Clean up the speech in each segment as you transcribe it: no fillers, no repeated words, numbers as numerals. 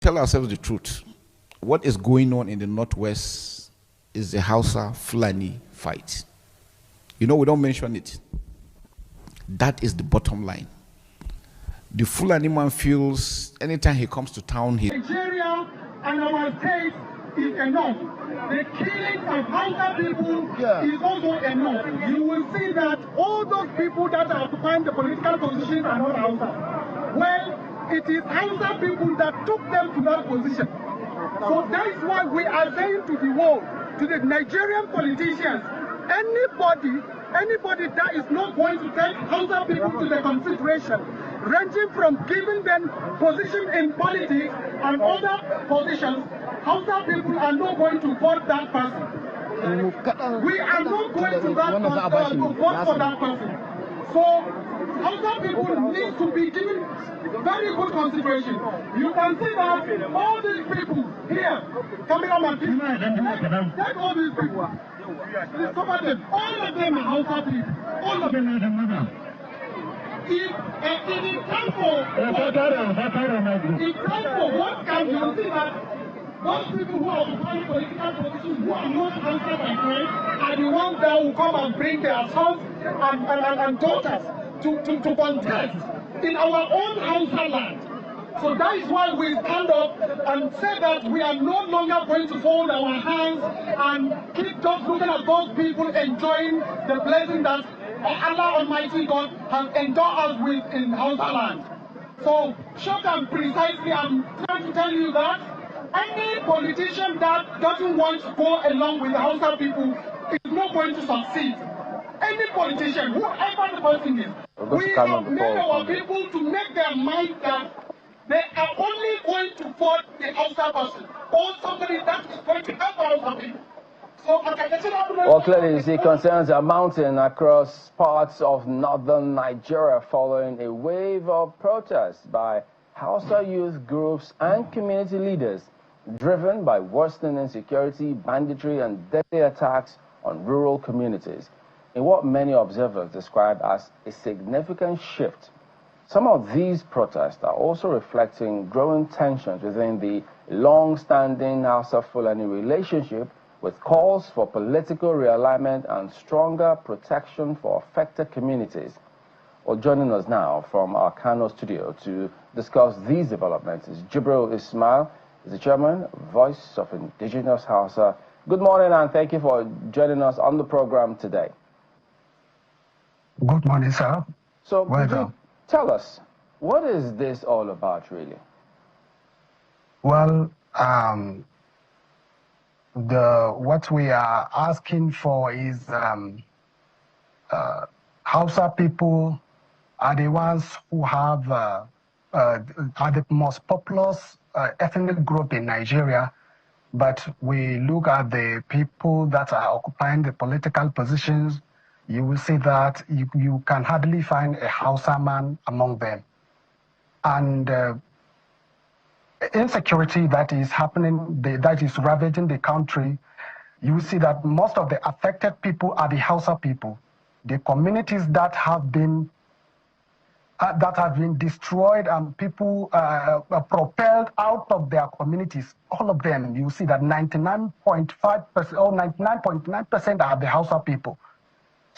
Tell ourselves the truth. What is going on in the Northwest is the Hausa-Fulani fight. You know, we don't mention it. That is the bottom line. The Fulani man feels anytime he comes to town, Nigeria and our state is enough. The killing of Hausa people is also enough. You will see that all those people that are occupying the political positions are not Hausa. Well, it is Hausa people that took them to that position. So that is why we are saying to the world, to the Nigerian politicians, anybody that is not going to take Hausa people to the consideration, ranging from giving them position in politics and other positions, Hausa people are not going to vote that person. We are not going to vote for that person. So Hausa people need to be given very good consideration. You can see that all these people here, cameraman, take all these people. Please cover them. All of them are Hausa people. All of them are the mother. If it is time for what can you see that those people who are occupying political positions who are not Hausa by birth are the ones that will come and bring their sons and daughters to contest in our own Hausa land. So that is why we stand up and say that we are no longer going to fold our hands and keep just looking at those people enjoying the blessing that Allah Almighty God has endowed us with in Hausa land. So short and precisely, I'm trying to tell you that any politician that doesn't want to go along with the Hausa people is not going to succeed. Any politician, whoever the person is, we have made our people to make their mind that they are only going to vote the Hausa person or somebody that is going to help the Hausa people. Well, clearly, the concerns are mounting across parts of northern Nigeria following a wave of protests by Hausa youth groups and community leaders, driven by worsening insecurity, banditry, and deadly attacks on rural communities, in what many observers describe as a significant shift. Some of these protests are also reflecting growing tensions within the long-standing Hausa-Fulani relationship, with calls for political realignment and stronger protection for affected communities. Well, joining us now from our Kano studio to discuss these developments is Jibril Ismail, is the chairman, Voice of Indigenous Hausa. Good morning, and thank you for joining us on the program today. Good morning, sir. So, could you tell us, what is this all about, really? Well, what we are asking for is Hausa people are the ones who have are the most populous ethnic group in Nigeria, but we look at the people that are occupying the political positions, you will see that you can hardly find a Hausa man among them. And insecurity that is happening, that is ravaging the country, you will see that most of the affected people are the Hausa people. The communities that have been destroyed and people propelled out of their communities, all of them, you see that 99.5% or 99.9% are the Hausa people.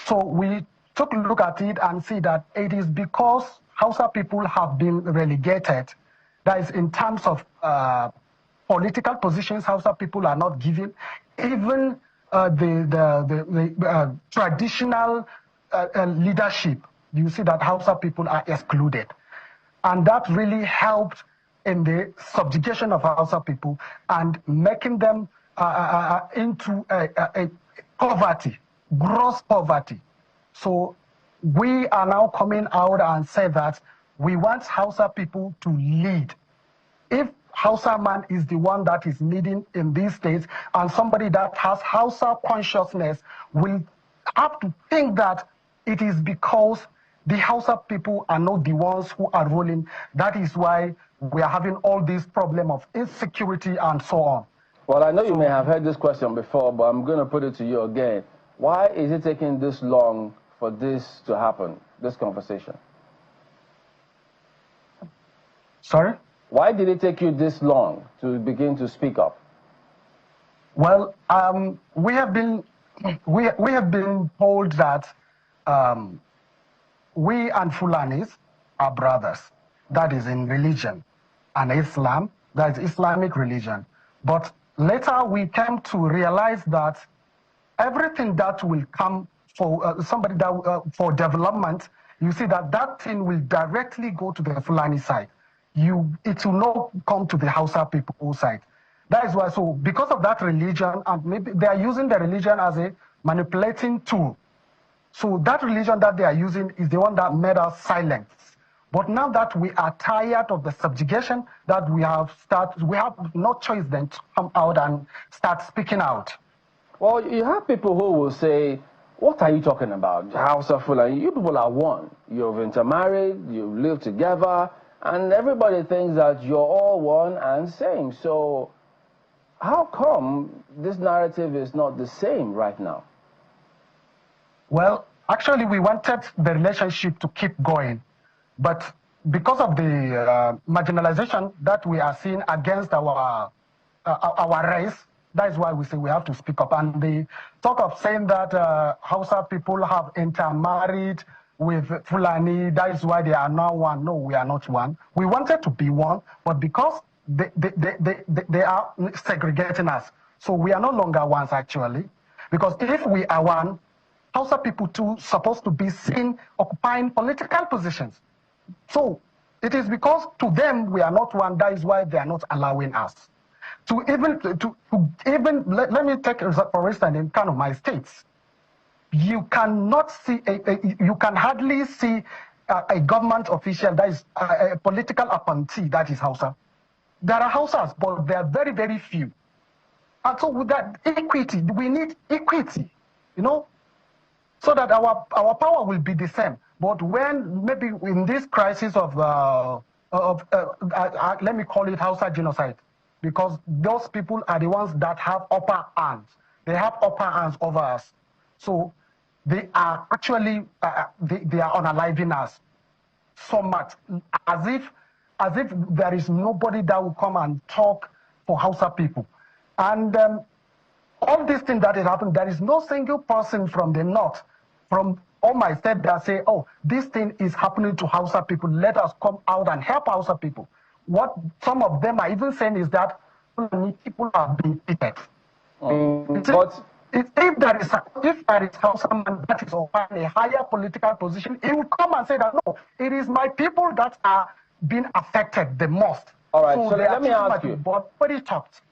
So we took a look at it and see that it is because Hausa people have been relegated. That is, in terms of political positions, Hausa people are not given. Even the traditional leadership, you see that Hausa people are excluded. And that really helped in the subjugation of Hausa people and making them into a poverty, gross poverty. So we are now coming out and say that we want Hausa people to lead. If Hausa man is the one that is leading in these states, and somebody that has Hausa consciousness will have to think that it is because the Hausa people are not the ones who are ruling. That is why we are having all this problem of insecurity and so on. Well, I know you may have heard this question before, but I'm going to put it to you again. Why is it taking this long for this to happen, this conversation? Sorry? Why did it take you this long to begin to speak up? Well, we have been told that we and Fulanis are brothers. That is in religion, and Islam, that is Islamic religion. But later we came to realize that everything that will come for somebody that for development, you see that thing will directly go to the Fulani side. It will not come to the Hausa people side. That is why. So because of that religion, and maybe they are using the religion as a manipulating tool. So that religion that they are using is the one that made us silent. But now that we are tired of the subjugation, that we have no choice than to come out and start speaking out. Well, you have people who will say, what are you talking about? Hausa-Fulani, you people are one. You've intermarried, you live together, and everybody thinks that you're all one and same. So how come this narrative is not the same right now? Well, actually, we wanted the relationship to keep going. But because of the marginalization that we are seeing against our race, that is why we say we have to speak up. And the talk of saying that Hausa people have intermarried with Fulani, that is why they are now one. No, we are not one. We wanted to be one, but because they are segregating us, so we are no longer ones actually. Because if we are one, Hausa people too supposed to be seen occupying political positions. So it is because to them we are not one. That is why they are not allowing us to even let me take for instance in Kano, my states. You cannot see you can hardly see a government official that is a political appointee that is Hausa. There are Hausas, but they are very, very few. And so with that equity, we need equity, you know, so that our power will be the same. But when maybe in this crisis of let me call it Hausa genocide, because those people are the ones that have upper hands. They have upper hands over us. So they are actually, they are unaliving us so much, as if there is nobody that will come and talk for Hausa people. And all these things that has happened, there is no single person from the north, from all my state that say, oh, this thing is happening to Hausa people, let us come out and help Hausa people. What some of them are even saying is that people are being treated. If there is Hausa man that is on a higher political position, he will come and say that, no, it is my people that are being affected the most. All right, so let me ask you. But he talked.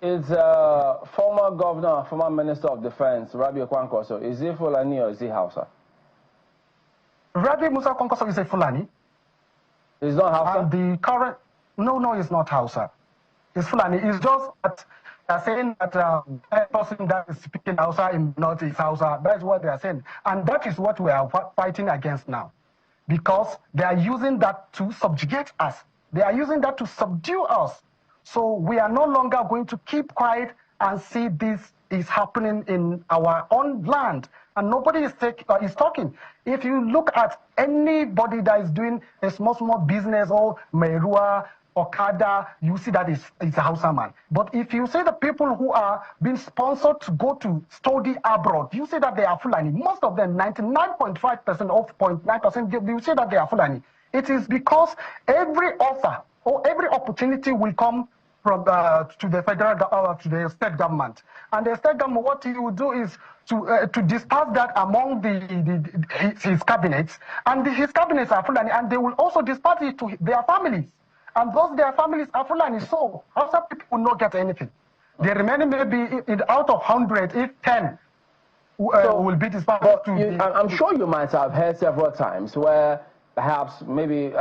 Is former governor, former minister of defense, Rabi Kwankwaso, is he Fulani or is he Hausa? Rabi Musa Kwankwaso is a Fulani. He's not Hausa? And the current, no, it's not Hausa. It's Fulani. It's just that they are saying that a person that is speaking Hausa in North is Hausa. That's what they are saying. And that is what we are fighting against now. Because they are using that to subjugate us. They are using that to subdue us. So we are no longer going to keep quiet and see this is happening in our own land. And nobody is talking. If you look at anybody that is doing a small business or Merua, Okada, you see that it's a Hausa man. But if you see the people who are being sponsored to go to study abroad, you see that they are Fulani. Most of them, 99.5% or 0.9%, you see that they are Fulani. It is because every offer or every opportunity will come from to the federal to the state government, and the state government, what he will do is to disperse that among his cabinets, and his cabinets are Fulani, and they will also disperse it to their families, and those their families are Fulani. So Hausa people will not get anything. The remaining maybe out of 100, if 10 will be dispersed. I'm sure you might have heard several times where perhaps maybe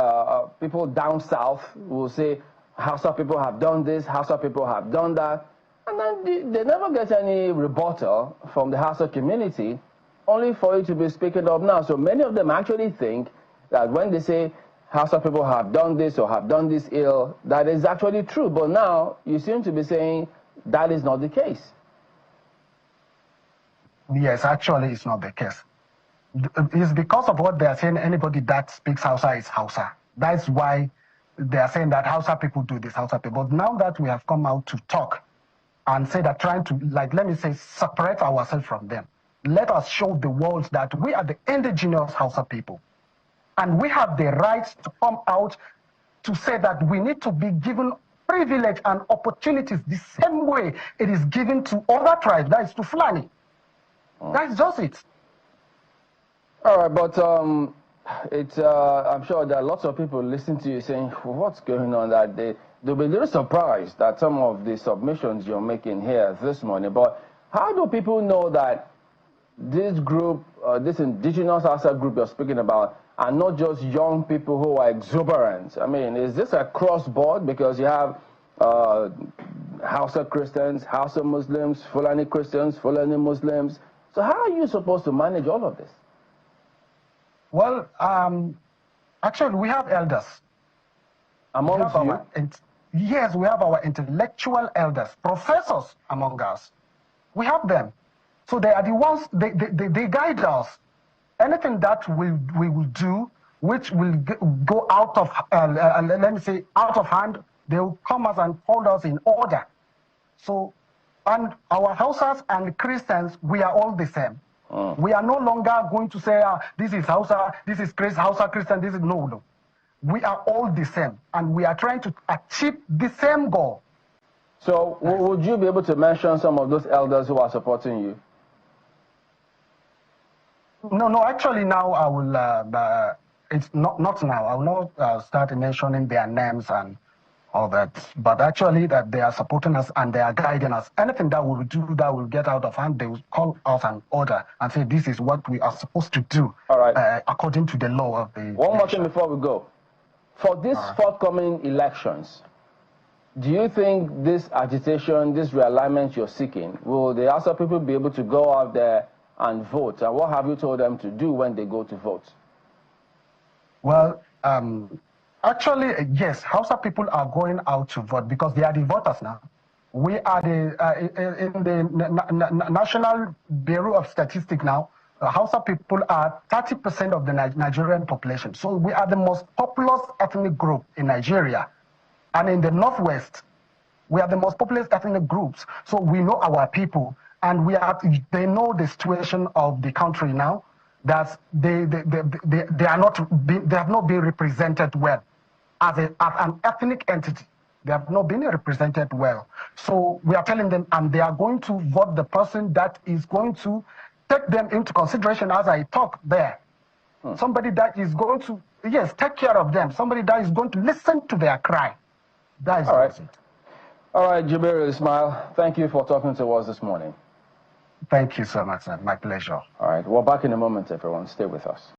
people down south will say, Hausa people have done this, Hausa people have done that, and then they never get any rebuttal from the Hausa community, only for you to be speaking up now. So many of them actually think that when they say Hausa people have done this or have done this ill, that is actually true. But now you seem to be saying that is not the case. Yes, actually it's not the case. It's because of what they are saying, anybody that speaks Hausa is Hausa. That's why they are saying that Hausa people do this, Hausa people. But now that we have come out to talk and say that trying to, like, let me say, separate ourselves from them, let us show the world that we are the indigenous Hausa people. And we have the right to come out to say that we need to be given privilege and opportunities the same way it is given to other tribes, that is to Fulani. That's just it. All right, but I'm sure there are lots of people listening to you saying, what's going on? That they'll be a little surprised at some of the submissions you're making here this morning. But how do people know that this group, this indigenous Hausa group you're speaking about, are not just young people who are exuberant? I mean, is this a cross-board? Because you have Hausa Christians, Hausa Muslims, Fulani Christians, Fulani Muslims. So how are you supposed to manage all of this? Well, actually, we have elders. Amongst you? Yes, we have our intellectual elders, professors among us. We have them. So they are the ones, they guide us. Anything that we will do, which will go out of, let me say, out of hand, they will come us and hold us in order. So, and our Hausas and Christians, we are all the same. We are no longer going to say, this is Hausa, this is Hausa Christian, this is no. We are all the same, and we are trying to achieve the same goal. So, would you be able to mention some of those elders who are supporting you? No, actually now I will, it's not now, I will not start mentioning their names and all that, but actually that they are supporting us and they are guiding us. Anything that we will do that will get out of hand, they will call us an order and say this is what we are supposed to do. All right. According to the law of the One more thing before we go. For these forthcoming elections, do you think this agitation, this realignment you're seeking, will the Hausa people be able to go out there and vote? And what have you told them to do when they go to vote? Well, actually, yes, Hausa people are going out to vote because they are the voters now. We are in the National Bureau of Statistics now. Hausa people are 30% of the Nigerian population. So we are the most populous ethnic group in Nigeria. And in the Northwest, we are the most populous ethnic groups. So we know our people, and they know the situation of the country now, that they have not been represented well as an ethnic entity. They have not been represented well. So we are telling them, and they are going to vote the person that is going to take them into consideration as I talk there. Somebody that is going to, yes, take care of them. Somebody that is going to listen to their cry. That is it. All right, Jibril Ismail, thank you for talking to us this morning. Thank you so much, sir. My pleasure. All right, we're back in a moment, everyone. Stay with us.